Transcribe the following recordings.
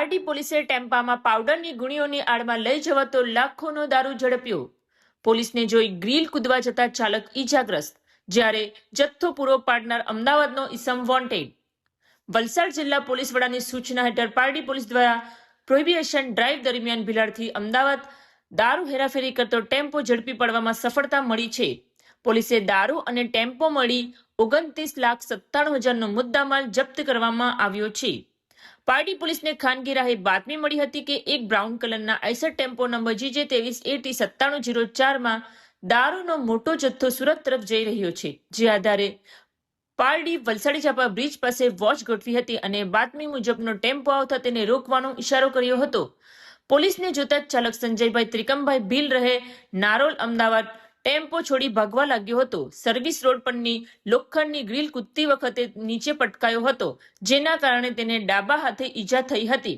પારડી પોલીસે ટેમ્પામાં પાવડરની ગુણીઓની આડમાં લઈ જવાતો લાખોનો દારૂ ઝડપ્યો। પોલીસને જોઈ ગ્રીલ કૂદવા જતા ચાલક ઈજાગ્રસ્ત, જ્યારે જથ્થો પૂરો પાડનાર અમદાવાદનો ઈસમ વોન્ટેડ। વલસાડ જિલ્લા પોલીસ વડાની સૂચના હેઠળ પારડી પોલીસ દ્વારા પ્રોહિબિશન ડ્રાઈવ દરમિયાન ભિલાડથી અમદાવાદ દારૂ હેરાફેરી કરતો ટેમ્પો ઝડપી પાડવામાં સફળતા મળી છે। પોલીસે દારૂ અને ટેમ્પો મળી 29,97,000નો મુદ્દામાલ જપ્ત કરવામાં આવ્યો છે। પારડી પોલીસને ખાનગી રાહે બાતમી મળી હતી કે એક બ્રાઉન કલરના આઈસર ટેમ્પો નંબર GJ23AT9704 માં દારૂનો મોટો જથ્થો સુરત તરફ જઈ રહ્યો છે। જે આધારે પારડી વલસાડી ચાપા બ્રિજ પાસે વોચ ગોઠવી હતી અને બાતમી મુજબનો ટેમ્પો આવતા તેને રોકવાનો ઇશારો કર્યો હતો। પોલીસને જોતા જ ચાલક સંજયભાઈ ત્રિકમભાઈ ભીલ રહે નારોલ અમદાવાદ ટેમ્પો છોડી ભાગવા લાગ્યો હતો। સર્વિસ રોડ પરની લોખંડની ગ્રીલ કૂદતી વખતે નીચે પટકાયો હતો, જેના કારણે તેને ડાબા હાથે ઈજા થઈ હતી।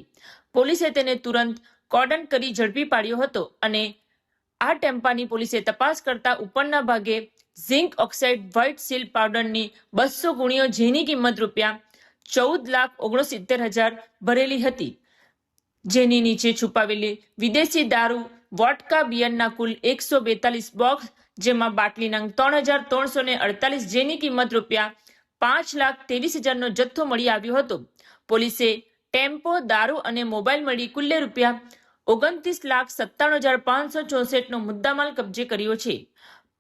પોલીસે તેને તુરંત કોર્ડન કરી ઝડપી પાડ્યો હતો અને આ ટેમ્પાની પોલીસે તપાસ કરતા ઉપરના ભાગે ઝિંક ઓક્સાઇડ વ્હાઇટ સીલ પાવડરની 200 ગુણીઓ, જેની કિંમત ₹14,69,000 ભરેલી હતી, જેની નીચે છુપાવેલી વિદેશી દારૂ વોડકા બિયરના કુલ 142 બોક્સ, જેમાં બાટલી નંગ 3,348, જેની કિંમત ₹5,23,000નો જથ્થો મળી આવ્યો હતો। પોલીસે ટેમ્પો, દારૂ અને મોબાઈલ મળી કુલ્લે ₹29,97,564નો મુદ્દામાલ કબજે કર્યો છે।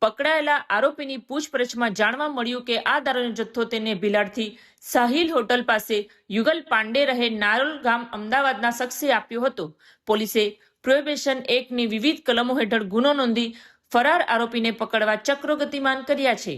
પકડાયેલા આરોપીની પૂછપરછમાં જાણવા મળ્યું કે આ દારૂનો જથ્થો તેને ભિલાડથી સાહિલ હોટલ પાસે યુગલ પાંડે રહે નારોલ ગામ અમદાવાદના શખ્સે આપ્યો હતો। પોલીસે પ્રોહિબિશન એક્ટની વિવિધ કલમો હેઠળ ગુનો નોંધી ફરાર આરોપીને પકડવા ચક્રો ગતિમાન કર્યા છે।